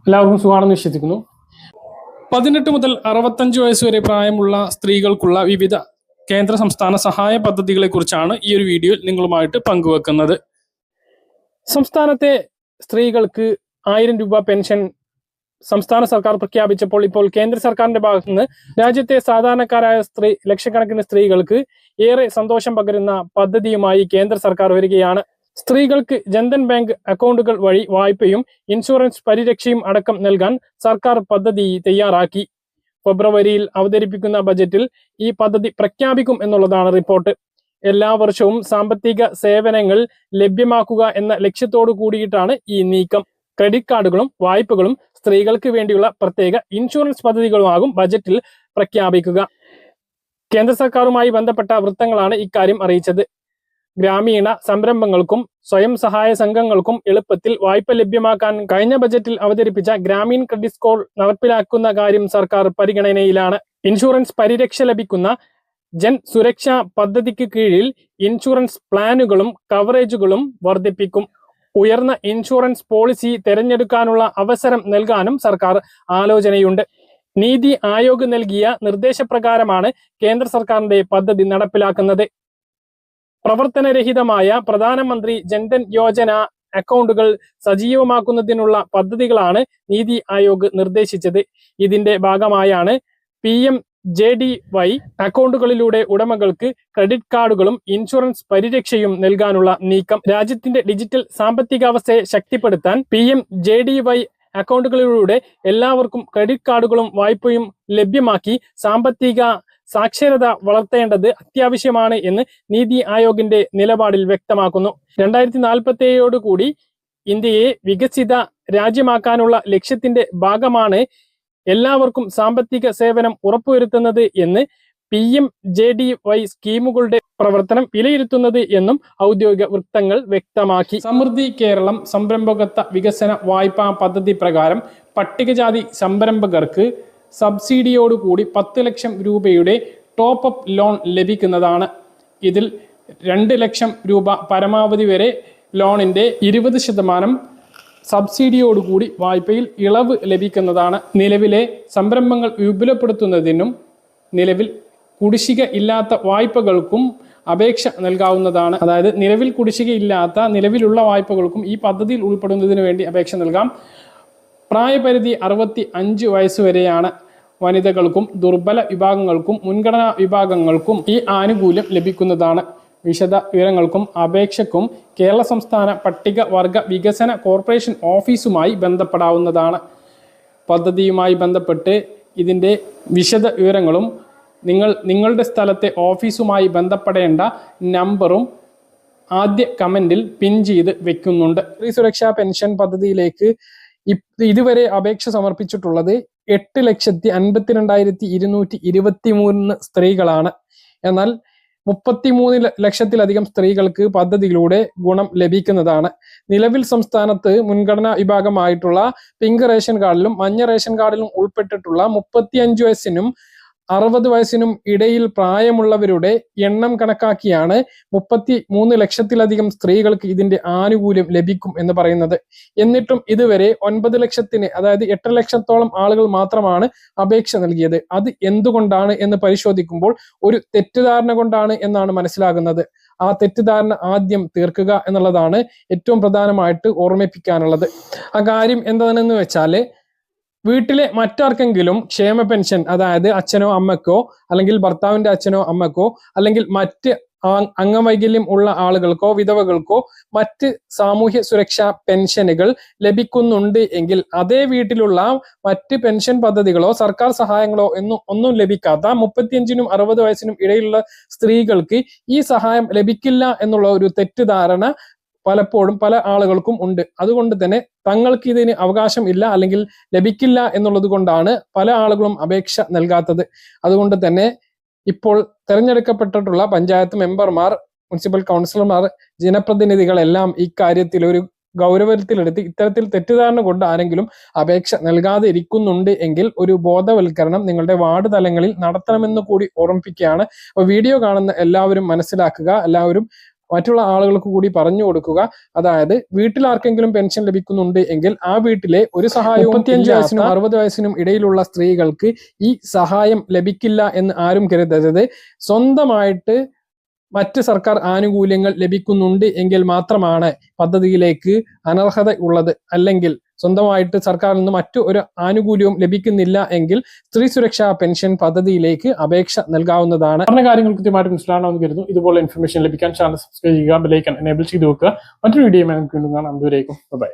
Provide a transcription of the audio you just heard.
എല്ലാവർക്കും സുഖമാണെന്ന് വിശ്വസിക്കുന്നു. 18 മുതൽ 65 വയസ്സ് വരെ പ്രായമുള്ള സ്ത്രീകൾക്കുള്ള വിവിധ കേന്ദ്ര സംസ്ഥാന സഹായ പദ്ധതികളെ കുറിച്ചാണ് ഈ ഒരു വീഡിയോയിൽ നിങ്ങളുമായിട്ട് പങ്കുവെക്കുന്നത്. സംസ്ഥാനത്തെ സ്ത്രീകൾക്ക് 1000 രൂപ പെൻഷൻ സംസ്ഥാന സർക്കാർ പ്രഖ്യാപിച്ചപ്പോൾ ഇപ്പോൾ കേന്ദ്ര സർക്കാരിന്റെ ഭാഗത്തു നിന്ന് രാജ്യത്തെ സാധാരണക്കാരായ ലക്ഷക്കണക്കിന് സ്ത്രീകൾക്ക് ഏറെ സന്തോഷം പകരുന്ന പദ്ധതിയുമായി കേന്ദ്ര സർക്കാർ വരികയാണ്. സ്ത്രീകൾക്ക് ജൻധൻ ബാങ്ക് അക്കൗണ്ടുകൾ വഴി വായ്പയും ഇൻഷുറൻസ് പരിരക്ഷയും അടക്കം നൽകാൻ സർക്കാർ പദ്ധതി തയ്യാറാക്കി. ഫെബ്രുവരിയിൽ അവതരിപ്പിക്കുന്ന ബജറ്റിൽ ഈ പദ്ധതി പ്രഖ്യാപിക്കും എന്നുള്ളതാണ് റിപ്പോർട്ട്. എല്ലാ വർഷവും സാമ്പത്തിക സേവനങ്ങൾ ലഭ്യമാക്കുക എന്ന ലക്ഷ്യത്തോടു കൂടിയിട്ടാണ് ഈ നീക്കം. ക്രെഡിറ്റ് കാർഡുകളും വായ്പകളും സ്ത്രീകൾക്ക് വേണ്ടിയുള്ള പ്രത്യേക ഇൻഷുറൻസ് പദ്ധതികളുമാകും ബജറ്റിൽ പ്രഖ്യാപിക്കുക. കേന്ദ്ര സർക്കാരുമായി ബന്ധപ്പെട്ട വൃത്തങ്ങളാണ് ഇക്കാര്യം അറിയിച്ചത്. ഗ്രാമീണ സംരംഭങ്ങൾക്കും സ്വയം സഹായ സംഘങ്ങൾക്കും എളുപ്പത്തിൽ വായ്പ ലഭ്യമാക്കാൻ കഴിഞ്ഞ ബജറ്റിൽ അവതരിപ്പിച്ച ഗ്രാമീൺ ക്രെഡിറ്റ് സ്കോർ നടപ്പിലാക്കുന്ന കാര്യം സർക്കാർ പരിഗണനയിലാണ്. ഇൻഷുറൻസ് പരിരക്ഷ ലഭിക്കുന്ന ജൻ സുരക്ഷാ പദ്ധതിക്ക് കീഴിൽ ഇൻഷുറൻസ് പ്ലാനുകളും കവറേജുകളും വർദ്ധിപ്പിക്കും. ഉയർന്ന ഇൻഷുറൻസ് പോളിസി തിരഞ്ഞെടുക്കാനുള്ള അവസരം നൽകാനും സർക്കാർ ആലോചനയുണ്ട്. നീതി ആയോഗ് നൽകിയ നിർദ്ദേശപ്രകാരമാണ് കേന്ദ്ര സർക്കാരിന്റെ പദ്ധതി നടപ്പിലാക്കുന്നത്. പ്രവർത്തനരഹിതമായ പ്രധാനമന്ത്രി ജൻധൻ യോജന അക്കൗണ്ടുകൾ സജീവമാക്കുന്നതിനുള്ള പദ്ധതികളാണ് നീതി ആയോഗ് നിർദ്ദേശിച്ചത്. ഇതിന്റെ ഭാഗമായാണ് PMJDY അക്കൗണ്ടുകളിലൂടെ ഉടമകൾക്ക് ക്രെഡിറ്റ് കാർഡുകളും ഇൻഷുറൻസ് പരിരക്ഷയും നൽകാനുള്ള നീക്കം. രാജ്യത്തിന്റെ ഡിജിറ്റൽ സാമ്പത്തികാവസ്ഥയെ ശക്തിപ്പെടുത്താൻ PMJDY അക്കൗണ്ടുകളിലൂടെ എല്ലാവർക്കും ക്രെഡിറ്റ് കാർഡുകളും വായ്പയും ലഭ്യമാക്കി സാമ്പത്തിക സാക്ഷരത വളർത്തേണ്ടത് അത്യാവശ്യമാണ് എന്ന് നീതി ആയോഗിന്റെ നിലപാടിൽ വ്യക്തമാക്കുന്നു. 2047 ഇന്ത്യയെ വികസിത രാജ്യമാക്കാനുള്ള ലക്ഷ്യത്തിന്റെ ഭാഗമാണ് എല്ലാവർക്കും സാമ്പത്തിക സേവനം ഉറപ്പുവരുത്തുന്നത് എന്ന് PMJDY സ്കീമുകളുടെ പ്രവർത്തനം വിലയിരുത്തുന്നത് എന്നും ഔദ്യോഗിക വൃത്തങ്ങൾ വ്യക്തമാക്കി. സമൃദ്ധി കേരളം സംരംഭകത്വ വികസന വായ്പാ പദ്ധതി പ്രകാരം പട്ടികജാതി സംരംഭകർക്ക് സബ്സിഡിയോടുകൂടി 10 ലക്ഷം രൂപയുടെ ടോപ്പ് അപ്പ് ലോൺ ലഭിക്കുന്നതാണ്. ഇതിൽ 2 ലക്ഷം രൂപ പരമാവധി വരെ ലോണിന്റെ 20% സബ്സിഡിയോടുകൂടി വായ്പയിൽ ഇളവ് ലഭിക്കുന്നതാണ്. നിലവിലെ സംരംഭങ്ങൾ വിപുലപ്പെടുത്തുന്നതിനും നിലവിൽ കുടിശ്ശിക ഇല്ലാത്ത വായ്പകൾക്കും അപേക്ഷ നൽകാവുന്നതാണ്. അതായത് നിലവിൽ കുടിശ്ശികയില്ലാത്ത നിലവിലുള്ള വായ്പകൾക്കും ഈ പദ്ധതിയിൽ ഉൾപ്പെടുന്നതിന് വേണ്ടി അപേക്ഷ നൽകാം. പ്രായപരിധി 65 വയസ്സ് വരെയാണ്. വനിതകൾക്കും ദുർബല വിഭാഗങ്ങൾക്കും മുൻഗണനാ വിഭാഗങ്ങൾക്കും ഈ ആനുകൂല്യം ലഭിക്കുന്നതാണ്. വിശദ വിവരങ്ങൾക്കും അപേക്ഷയ്ക്കും കേരള സംസ്ഥാന പട്ടിക വർഗ വികസന കോർപ്പറേഷൻ ഓഫീസുമായി ബന്ധപ്പെടാവുന്നതാണ്. പദ്ധതിയുമായി ബന്ധപ്പെട്ട് ഇതിൻ്റെ വിശദ വിവരങ്ങളും നിങ്ങളുടെ സ്ഥലത്തെ ഓഫീസുമായി ബന്ധപ്പെടേണ്ട നമ്പറും ആദ്യ കമൻറ്റിൽ പിൻ ചെയ്ത് വെക്കുന്നുണ്ട്. സ്ത്രീ സുരക്ഷാ പെൻഷൻ പദ്ധതിയിലേക്ക് ഇതുവരെ അപേക്ഷ സമർപ്പിച്ചിട്ടുള്ളത് 8,52,223 സ്ത്രീകളാണ്. എന്നാൽ 33 ലക്ഷത്തിലധികം സ്ത്രീകൾക്ക് പദ്ധതിയിലൂടെ ഗുണം ലഭിക്കുന്നതാണ്. നിലവിൽ സംസ്ഥാനത്ത് മുൻഗണനാ വിഭാഗമായിട്ടുള്ള പിങ്ക് റേഷൻ കാർഡിലും മഞ്ഞ റേഷൻ കാർഡിലും ഉൾപ്പെട്ടിട്ടുള്ള 35 വയസ്സിനും 60 വയസ്സിനും ഇടയിൽ പ്രായമുള്ളവരുടെ എണ്ണം കണക്കാക്കിയാണ് 33 ലക്ഷത്തിലധികം സ്ത്രീകൾക്ക് ഇതിന്റെ ആനുകൂല്യം ലഭിക്കും എന്ന് പറയുന്നത്. എന്നിട്ടും ഇതുവരെ 9 ലക്ഷത്തിന്, അതായത് 8 ലക്ഷത്തോളം ആളുകൾ മാത്രമാണ് അപേക്ഷ നൽകിയത്. അത് എന്തുകൊണ്ടാണ് എന്ന് പരിശോധിക്കുമ്പോൾ ഒരു തെറ്റിദ്ധാരണ കൊണ്ടാണ് എന്നാണ് മനസ്സിലാകുന്നത്. ആ തെറ്റിദ്ധാരണ ആദ്യം തീർക്കുക എന്നുള്ളതാണ് ഏറ്റവും പ്രധാനമായിട്ട് ഓർമ്മിപ്പിക്കാനുള്ളത്. ആ കാര്യം എന്താണെന്ന് വെച്ചാല്, വീട്ടിലെ മറ്റാർക്കെങ്കിലും ക്ഷേമ പെൻഷൻ, അതായത് അച്ഛനോ അമ്മക്കോ അല്ലെങ്കിൽ ഭർത്താവിന്റെ അച്ഛനോ അമ്മക്കോ അല്ലെങ്കിൽ മറ്റ് അംഗവൈകല്യം ഉള്ള ആളുകൾക്കോ വിധവകൾക്കോ മറ്റ് സാമൂഹ്യ സുരക്ഷാ പെൻഷനുകൾ ലഭിക്കുന്നുണ്ട് എങ്കിൽ അതേ വീട്ടിലുള്ള മറ്റ് പെൻഷൻ പദ്ധതികളോ സർക്കാർ സഹായങ്ങളോ ഒന്നും ലഭിക്കാത്ത 35നും 60 വയസ്സിനും ഇടയിലുള്ള സ്ത്രീകൾക്ക് ഈ സഹായം ലഭിക്കില്ല എന്നുള്ള ഒരു തെറ്റിദ്ധാരണ പലപ്പോഴും പല ആളുകൾക്കും ഉണ്ട്. അതുകൊണ്ട് തന്നെ തങ്ങൾക്ക് ഇതിന് അവകാശം ഇല്ല അല്ലെങ്കിൽ ലഭിക്കില്ല എന്നുള്ളത് കൊണ്ടാണ് പല ആളുകളും അപേക്ഷ നൽകാത്തത്. അതുകൊണ്ട് തന്നെ ഇപ്പോൾ തെരഞ്ഞെടുക്കപ്പെട്ടിട്ടുള്ള പഞ്ചായത്ത് മെമ്പർമാർ, മുനിസിപ്പൽ കൗൺസിലർമാർ, ജനപ്രതിനിധികളെല്ലാം ഇക്കാര്യത്തിൽ ഒരു ഗൗരവത്തിലെടുത്ത് ഇത്തരത്തിൽ തെറ്റിദ്ധാരണ കൊണ്ട് ആരെങ്കിലും അപേക്ഷ നൽകാതെ ഇരിക്കുന്നുണ്ട് എങ്കിൽ ഒരു ബോധവൽക്കരണം നിങ്ങളുടെ വാർഡ് തലങ്ങളിൽ നടത്തണമെന്ന് കൂടി ഓർമ്മിപ്പിക്കുകയാണ്. അപ്പോൾ വീഡിയോ കാണുന്ന എല്ലാവരും മനസ്സിലാക്കുക, എല്ലാവരും മറ്റുള്ള ആളുകൾക്ക് കൂടി പറഞ്ഞു കൊടുക്കുക. അതായത് വീട്ടിൽ ആർക്കെങ്കിലും പെൻഷൻ ലഭിക്കുന്നുണ്ട് എങ്കിൽ ആ വീട്ടിലെ ഒരു സഹായവും 35 വയസ്സിനും 60 വയസ്സിനും ഇടയിലുള്ള സ്ത്രീകൾക്ക് ഈ സഹായം ലഭിക്കില്ല എന്ന് ആരും കരുതരുത്. സ്വന്തമായിട്ട് മറ്റ് സർക്കാർ ആനുകൂല്യങ്ങൾ ലഭിക്കുന്നുണ്ട് എങ്കിൽ മാത്രമാണ് പദ്ധതിയിലേക്ക് അനർഹത ഉള്ളത്. അല്ലെങ്കിൽ സ്വന്തമായിട്ട് സർക്കാരിൽ നിന്ന് മറ്റു ഒരു ആനുകൂല്യവും ലഭിക്കുന്നില്ല എങ്കിൽ സ്ത്രീ സുരക്ഷാ പെൻഷൻ പദ്ധതിയിലേക്ക് അപേക്ഷ നൽകാവുന്നതാണ്. പറഞ്ഞ കാര്യങ്ങൾ കൃത്യമായിട്ട് മനസ്സിലാണെന്ന് കരുതുന്നു. ഇതുപോലെ ഇൻഫർമേഷൻ ലഭിക്കാൻ ചാനൽ സബ്സ്ക്രൈബ് ചെയ്യുക, ബെൽ ഐക്കൺ എനേബിൾ ചെയ്ത് വെക്കുക. മറ്റൊരു വീഡിയോ നമുക്ക് വീണ്ടും കാണാം. അതുവരേക്കും ബൈ.